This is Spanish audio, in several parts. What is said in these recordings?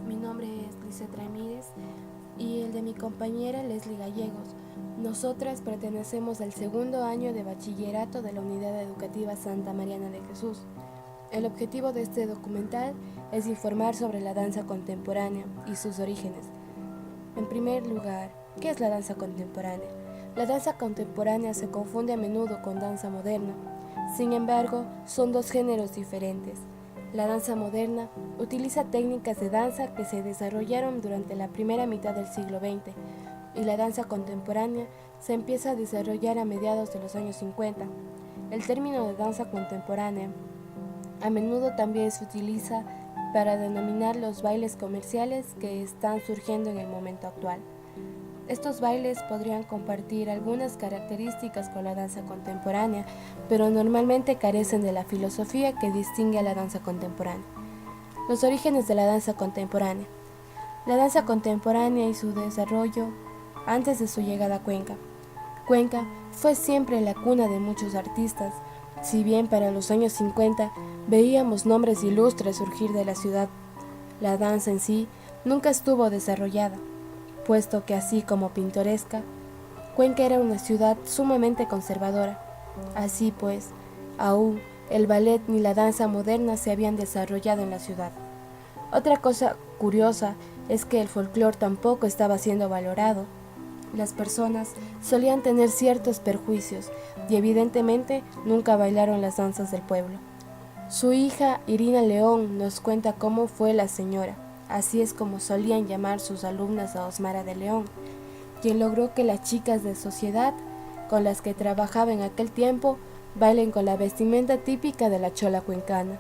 mi nombre es Lizeth Ramírez y el de mi compañera Leslie Gallegos. Nosotras pertenecemos al segundo año de bachillerato de la Unidad Educativa Santa Mariana de Jesús. El objetivo de este documental es informar sobre la danza contemporánea y sus orígenes. En primer lugar, ¿qué es la danza contemporánea? La danza contemporánea se confunde a menudo con danza moderna. Sin embargo, son dos géneros diferentes. La danza moderna utiliza técnicas de danza que se desarrollaron durante la primera mitad del siglo XX y la danza contemporánea se empieza a desarrollar a mediados de los años 50. El término de danza contemporánea a menudo también se utiliza para denominar los bailes comerciales que están surgiendo en el momento actual. Estos bailes podrían compartir algunas características con la danza contemporánea, pero normalmente carecen de la filosofía que distingue a la danza contemporánea. Los orígenes de la danza contemporánea. La danza contemporánea y su desarrollo antes de su llegada a Cuenca. Cuenca fue siempre la cuna de muchos artistas, si bien para los años 50 veíamos nombres ilustres surgir de la ciudad. La danza en sí nunca estuvo desarrollada, puesto que así como pintoresca, Cuenca era una ciudad sumamente conservadora. Así pues, aún el ballet ni la danza moderna se habían desarrollado en la ciudad. Otra cosa curiosa es que el folclore tampoco estaba siendo valorado. Las personas solían tener ciertos perjuicios y evidentemente nunca bailaron las danzas del pueblo. Su hija Irina León nos cuenta cómo fue la señora. Así es como solían llamar sus alumnas a Osmara de León, quien logró que las chicas de sociedad con las que trabajaba en aquel tiempo bailen con la vestimenta típica de la chola cuencana,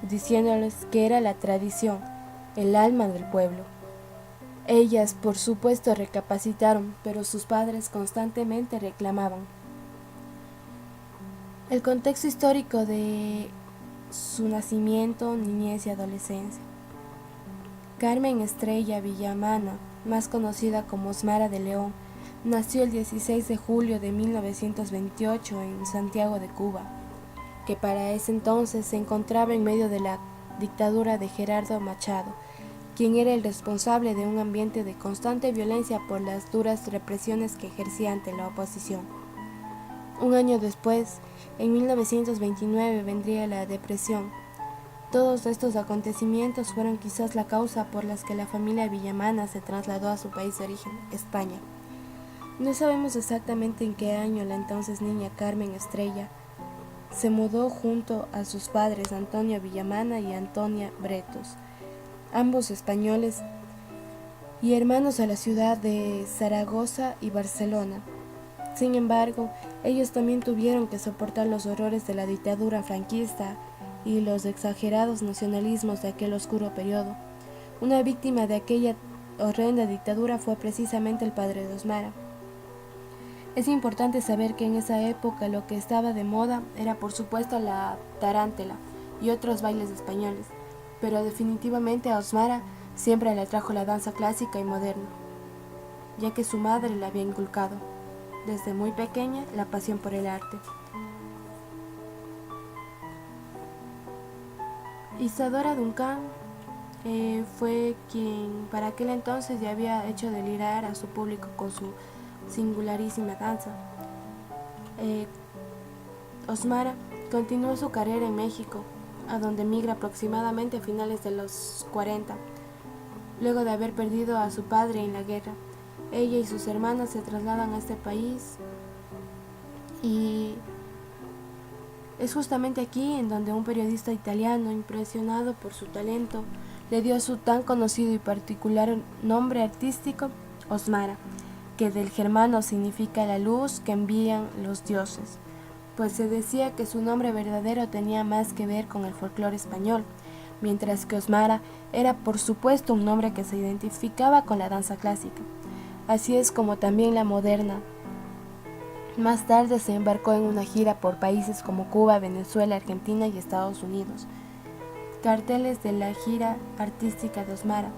diciéndoles que era la tradición, el alma del pueblo. Ellas, por supuesto, recapacitaron, pero sus padres constantemente reclamaban. El contexto histórico de su nacimiento, niñez y adolescencia. Carmen Estrella Villamana, más conocida como Osmara de León, nació el 16 de julio de 1928 en Santiago de Cuba, que para ese entonces se encontraba en medio de la dictadura de Gerardo Machado, quien era el responsable de un ambiente de constante violencia por las duras represiones que ejercía ante la oposición. Un año después, en 1929, vendría la depresión. Todos estos acontecimientos fueron quizás la causa por las que la familia Villamana se trasladó a su país de origen, España. No sabemos exactamente en qué año la entonces niña Carmen Estrella se mudó junto a sus padres Antonio Villamana y Antonia Bretos, ambos españoles y hermanos, a la ciudad de Zaragoza y Barcelona. Sin embargo, ellos también tuvieron que soportar los horrores de la dictadura franquista y los exagerados nacionalismos de aquel oscuro periodo. Una víctima de aquella horrenda dictadura fue precisamente el padre de Osmara. Es importante saber que en esa época lo que estaba de moda era por supuesto la tarántela y otros bailes españoles, pero definitivamente a Osmara siempre le atrajo la danza clásica y moderna, ya que su madre le había inculcado desde muy pequeña la pasión por el arte. Isadora Duncan fue quien para aquel entonces ya había hecho delirar a su público con su singularísima danza. Osmara continuó su carrera en México, a donde migra aproximadamente a finales de los 40, luego de haber perdido a su padre en la guerra. Ella y sus hermanas se trasladan a este país y es justamente aquí en donde un periodista italiano, impresionado por su talento, le dio su tan conocido y particular nombre artístico, Osmara, que del germano significa la luz que envían los dioses, pues se decía que su nombre verdadero tenía más que ver con el folclore español, mientras que Osmara era por supuesto un nombre que se identificaba con la danza clásica. Así es como también la moderna. Más tarde se embarcó en una gira por países como Cuba, Venezuela, Argentina y Estados Unidos. Carteles de la gira artística de Osmara.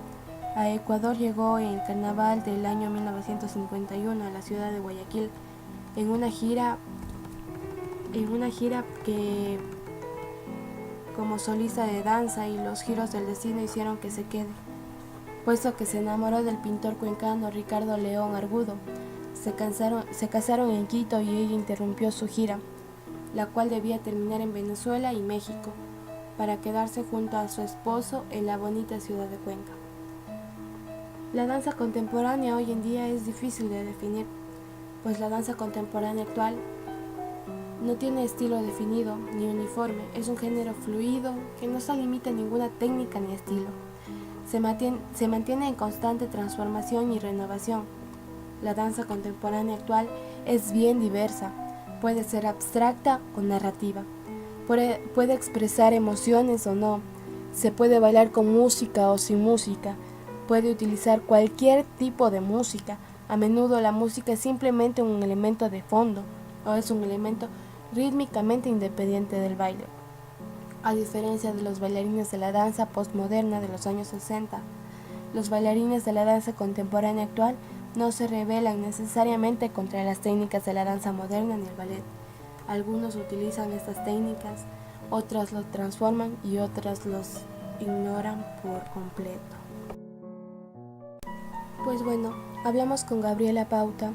A Ecuador llegó en el carnaval del año 1951 a la ciudad de Guayaquil en una gira que como solista de danza, y los giros del destino hicieron que se quede. puesto que se enamoró del pintor cuencano Ricardo León Argudo. Se casaron en Quito y ella interrumpió su gira, la cual debía terminar en Venezuela y México, para quedarse junto a su esposo en la bonita ciudad de Cuenca. La danza contemporánea hoy en día es difícil de definir, pues la danza contemporánea actual no tiene estilo definido ni uniforme, es un género fluido que no se limita a ninguna técnica ni estilo. Se mantiene en constante transformación y renovación. La danza contemporánea actual es bien diversa, puede ser abstracta o narrativa, puede expresar emociones o no, se puede bailar con música o sin música, puede utilizar cualquier tipo de música. A menudo la música es simplemente un elemento de fondo o es un elemento rítmicamente independiente del baile. A diferencia de los bailarines de la danza postmoderna de los años 60, los bailarines de la danza contemporánea actual no se rebelan necesariamente contra las técnicas de la danza moderna ni el ballet. Algunos utilizan estas técnicas, otras los transforman y otras los ignoran por completo. Pues bueno, hablamos con Gabriela Pauta.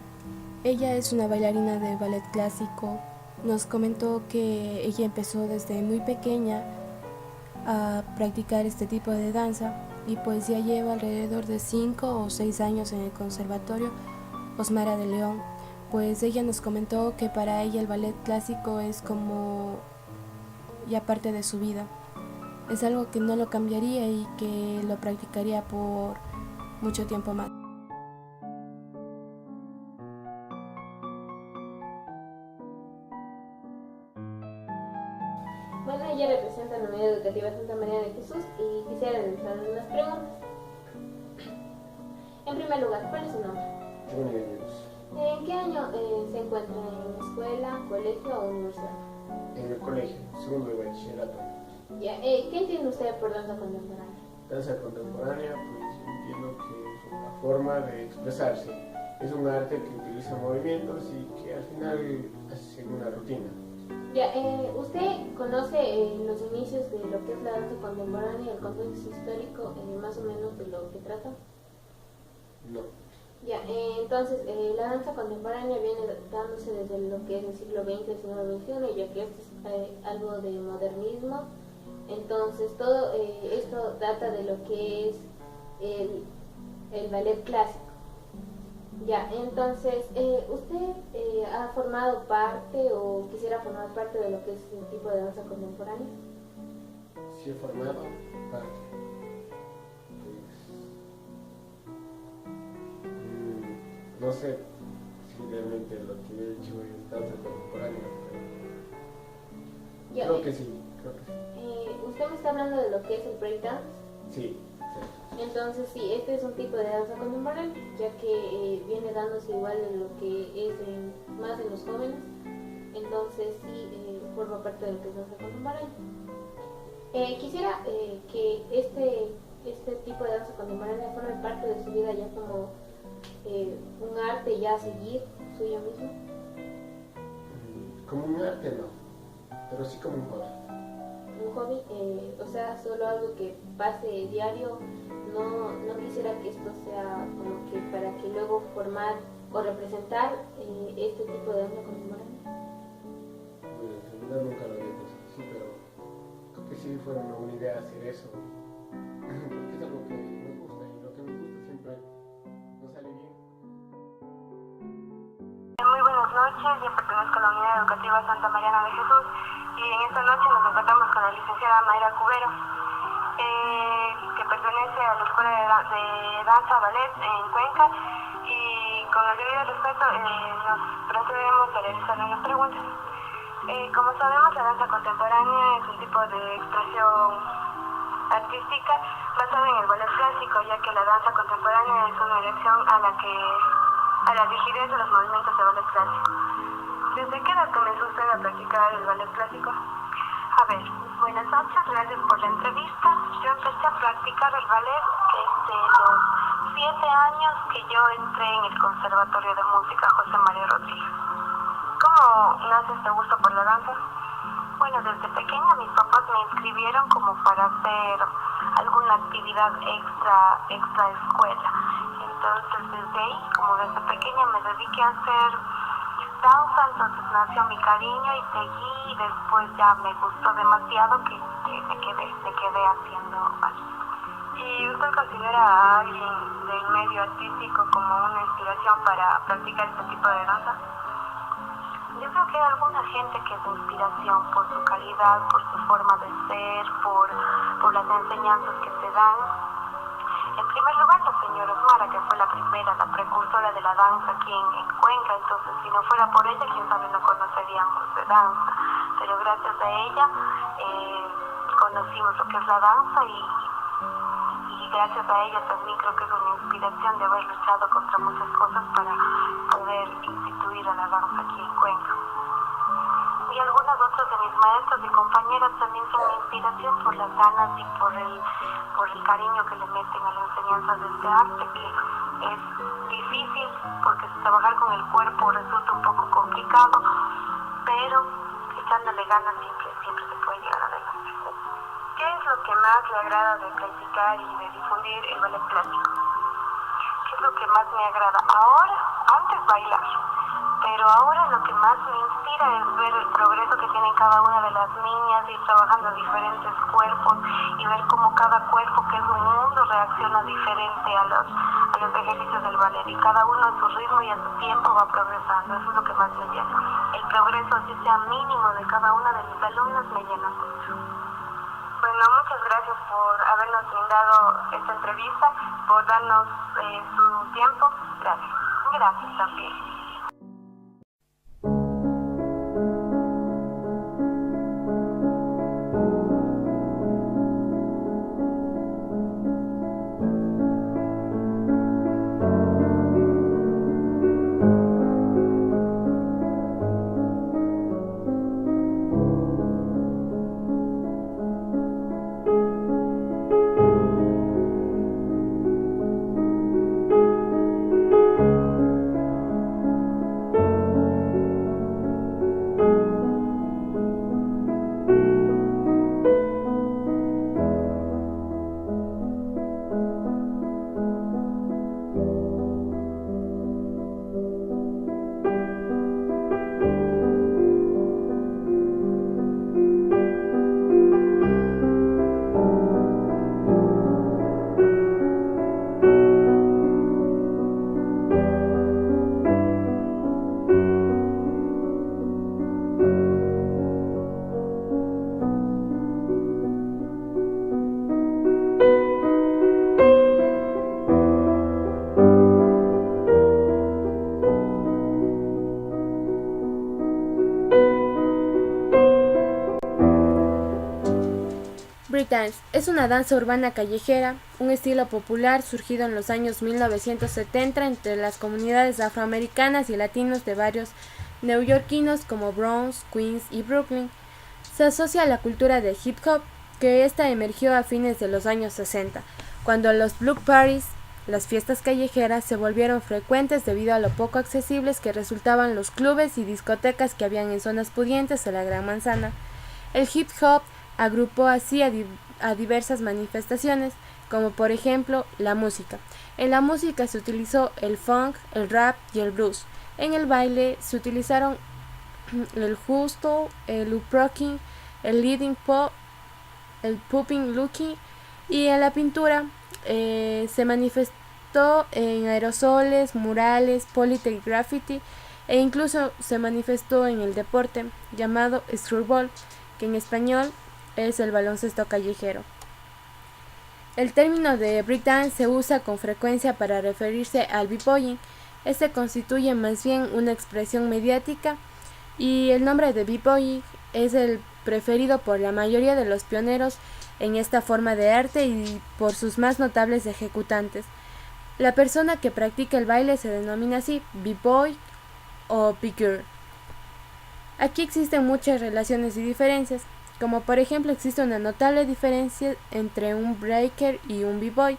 Ella es una bailarina de ballet clásico. Nos comentó que ella empezó desde muy pequeña a practicar este tipo de danza y pues ya lleva alrededor de 5 o 6 años en el Conservatorio Osmara de León. Pues ella nos comentó que para ella el ballet clásico es como ya parte de su vida. Es algo que no lo cambiaría y que lo practicaría por mucho tiempo más. Bueno, ella representa la Unidad Educativa Santa María de Jesús y quisiera realizarle unas preguntas. En primer lugar, ¿cuál es su nombre? ¿En qué año se encuentra? ¿En escuela, colegio o universidad? En el colegio, segundo de bachillerato. Ya, ¿qué entiende usted por danza contemporánea? Danza contemporánea, pues entiendo que es una forma de expresarse. Es un arte que utiliza movimientos y que al final hace una rutina. Ya, ¿usted conoce los inicios de lo que es la danza contemporánea y el contexto histórico más o menos de lo que trata? No. Ya, entonces la danza contemporánea viene dándose desde lo que es el siglo XX, el siglo XXI, ya que esto es algo de modernismo. Entonces todo esto data de lo que es el ballet clásico. Ya, entonces, ¿usted ha formado parte o quisiera formar parte de lo que es el tipo de danza contemporánea? Sí he formado parte. Pues, no sé si realmente lo que he hecho es danza contemporánea, pero Ya, creo que sí. ¿Usted me está hablando de lo que es el breakdance? Sí. Entonces sí, este es un tipo de danza contemporánea, ya que viene dándose igual en lo que es más en los jóvenes, entonces sí forma parte de lo que es danza contemporánea. Quisiera que este tipo de danza contemporánea forme parte de su vida ya como un arte ya a seguir suyo mismo. Como un arte no, pero sí como un hobby. Un hobby, o sea, solo algo que pase diario. No quisiera que esto sea como que para que luego formar o representar este tipo de danza contemporánea. Bueno, en realidad nunca lo había pensado así, pero creo que sí fue una buena idea hacer eso. Porque es algo que nos gusta y lo que nos gusta siempre nos sale bien. Muy buenas noches, yo pertenezco a la Unidad Educativa Santa Mariana de Jesús y en esta noche nos encontramos con la licenciada Mayra Cubero, que pertenece a la Escuela de Danza Ballet en Cuenca, y con el debido respeto nos procedemos a realizarle unas preguntas. Como sabemos, la danza contemporánea es un tipo de expresión artística basada en el ballet clásico, ya que la danza contemporánea es una reacción a la rigidez de los movimientos de ballet clásico. ¿Desde qué edad comenzó usted a practicar el ballet clásico? A ver, buenas noches, gracias por la entrevista. Yo empecé a practicar el ballet desde los 7 años que yo entré en el Conservatorio de Música José María Rodríguez. ¿Cómo nace este gusto por la danza? Bueno, desde pequeña mis papás me inscribieron como para ser alguna actividad extra escuela. Entonces desde ahí, como desde pequeña me dediqué a hacer danza, entonces nació mi cariño y seguí, y después ya me gustó demasiado que me quedé haciendo ballet. ¿Y usted considera a alguien del medio artístico como una inspiración para practicar este tipo de danza? Yo creo que hay alguna gente que es inspiración por su calidad, por su forma de ser, por las enseñanzas que se dan. En primer lugar, la señora Osmara, que fue la primera, la precursora de la danza aquí en Cuenca, entonces si no fuera por ella, quién sabe, no conoceríamos de danza. Pero gracias a ella conocimos lo que es la danza y gracias a ella también creo que es una inspiración de haber luchado contra muchas cosas para poder instituir a la danza aquí en Cuenca. Y algunos otros de mis maestros y compañeras también son mi inspiración por las ganas y por el cariño que le meten a la enseñanza de este arte, que es difícil porque trabajar con el cuerpo resulta un poco complicado, pero echándole ganas siempre se puede llegar adelante. ¿Qué es lo que más le agrada de practicar y de difundir el ballet clásico? ¿Qué es lo que más me agrada? Antes bailar, pero ahora lo que más me inspira es ver el progreso que tienen cada una de las niñas, ir trabajando diferentes cuerpos y ver cómo cada cuerpo, que es un mundo, reacciona diferente a los ejercicios del ballet, y cada uno a su ritmo y a su tiempo va progresando. Eso es lo que más me llena. El progreso, así sea mínimo, de cada una de mis alumnas me llena mucho. Bueno, muchas gracias por habernos brindado esta entrevista, por darnos su tiempo. Gracias. Gracias también. Breakdance es una danza urbana callejera, un estilo popular surgido en los años 1970 entre las comunidades afroamericanas y latinos de barrios neoyorquinos como Bronx, Queens y Brooklyn. Se asocia a la cultura del hip hop, que ésta emergió a fines de los años 60, cuando los block parties, las fiestas callejeras, se volvieron frecuentes debido a lo poco accesibles que resultaban los clubes y discotecas que habían en zonas pudientes de la Gran Manzana. El hip hop agrupó así a diversas manifestaciones, como por ejemplo la música. En la música se utilizó el funk, el rap y el blues. En el baile se utilizaron el hustle, el up-rocking, el leading pop, el popping looking, y en la pintura se manifestó en aerosoles, murales, polite graffiti, e incluso se manifestó en el deporte llamado screwball, que en español es el baloncesto callejero. El término de breakdance se usa con frecuencia para referirse al b-boying. Este constituye más bien una expresión mediática y el nombre de b-boying es el preferido por la mayoría de los pioneros en esta forma de arte y por sus más notables ejecutantes. La persona que practica el baile se denomina así b-boy o b-girl. Aquí existen muchas relaciones y diferencias, como por ejemplo existe una notable diferencia entre un breaker y un b-boy,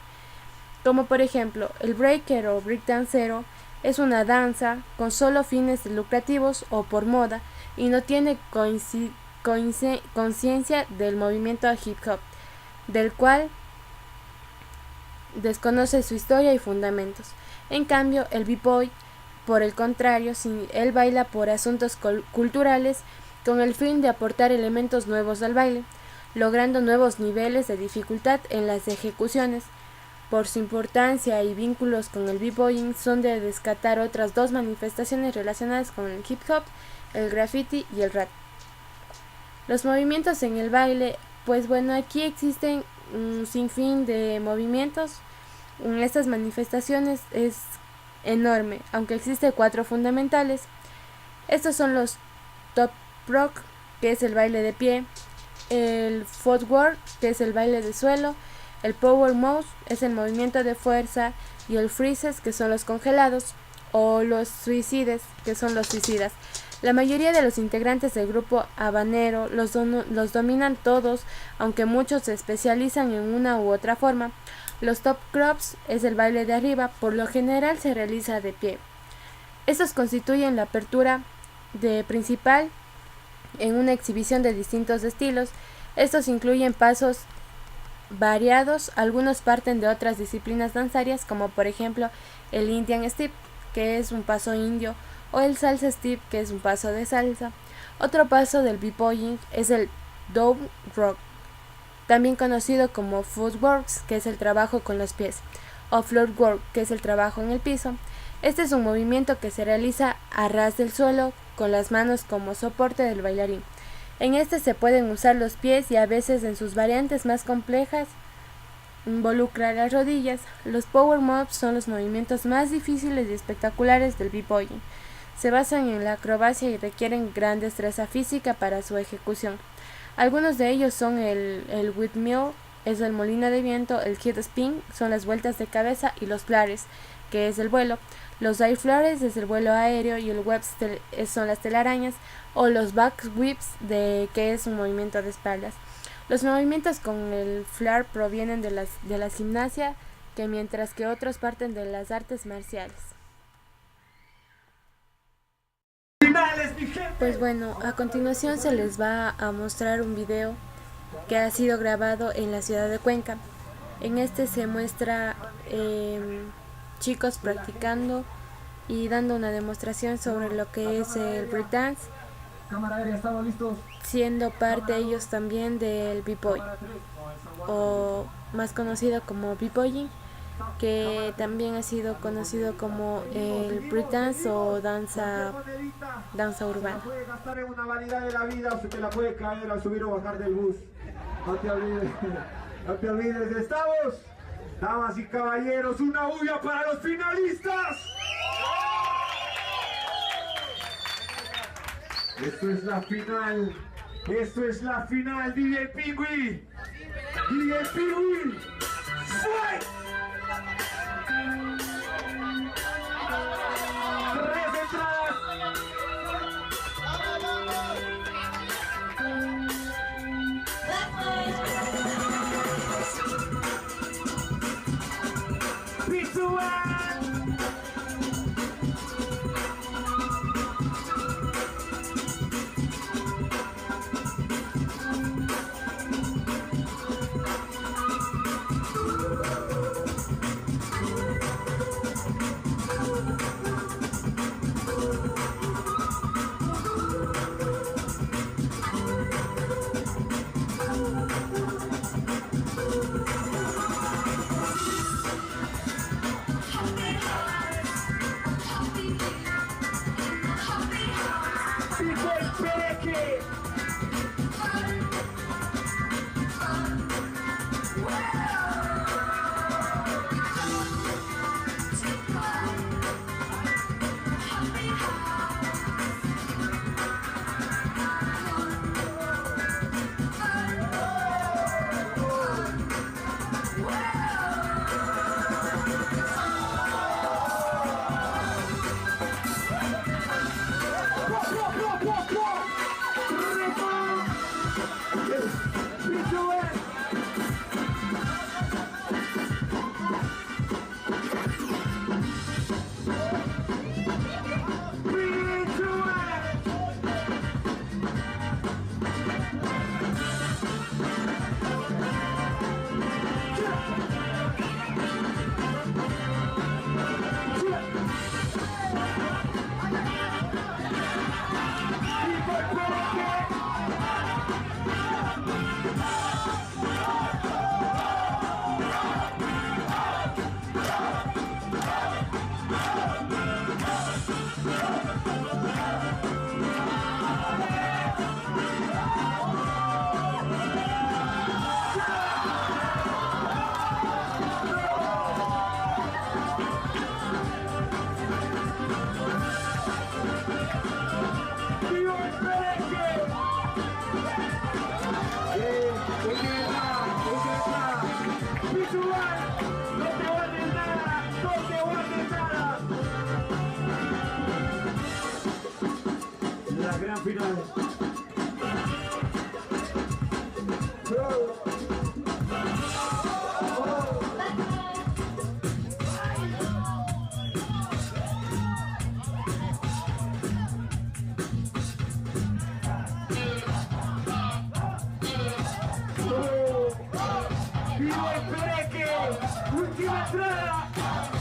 como por ejemplo el breaker o breakdancero es una danza con solo fines lucrativos o por moda y no tiene conciencia del movimiento hip hop, del cual desconoce su historia y fundamentos. En cambio, el b-boy, por el contrario, él baila por asuntos culturales con el fin de aportar elementos nuevos al baile, logrando nuevos niveles de dificultad en las ejecuciones. Por su importancia y vínculos con el b-boying son de descartar otras dos manifestaciones relacionadas con el hip hop, el graffiti y el rap. Los movimientos en el baile, pues bueno, aquí existen un sinfín de movimientos. En estas manifestaciones es enorme, aunque existen 4 fundamentales. Estos son los top rock, que es el baile de pie, el footwork, que es el baile de suelo, el power move es el movimiento de fuerza, y el freezes, que son los congelados, o los suicides, que son los suicidas. La mayoría de los integrantes del grupo habanero los dominan todos, aunque muchos se especializan en una u otra forma. Los top crops es el baile de arriba, por lo general se realiza de pie. Estos constituyen la apertura principal en una exhibición de distintos estilos. Estos incluyen pasos variados, algunos parten de otras disciplinas danzarias, como por ejemplo el Indian Step, que es un paso indio, o el Salsa Step, que es un paso de salsa. Otro paso del b-boying es el down rock, también conocido como footworks, que es el trabajo con los pies, o floor work, que es el trabajo en el piso. Este es un movimiento que se realiza a ras del suelo, con las manos como soporte del bailarín. En este se pueden usar los pies, y a veces en sus variantes más complejas involucra las rodillas. Los power moves son los movimientos más difíciles y espectaculares del b-boying. Se basan en la acrobacia y requieren gran destreza física para su ejecución. Algunos de ellos son el windmill, es el molino de viento, el head spin, son las vueltas de cabeza, y los flares, que es el vuelo. Los air flares es el vuelo aéreo, y el webs son las telarañas, o los back whips, que es un movimiento de espaldas. Los movimientos con el flare provienen de la gimnasia, mientras que otros parten de las artes marciales. Pues bueno, a continuación se les va a mostrar un video que ha sido grabado en la ciudad de Cuenca. En este se muestra chicos practicando y dando una demostración sobre lo que es el breakdance, siendo parte ellos también del b-boy, o más conocido como b-boying, que también ha sido conocido como el breakdance o danza urbana. Puede gastar en una vanidad de la vida, o se te la puede caer al subir o bajar del bus. No te olvides, estamos, damas y caballeros, una bulla para los finalistas. Esto es la final, DJ Pingüi, ¡fight! 3 entradas. final. ¡Vivo el Pereque! ¡Última entrada!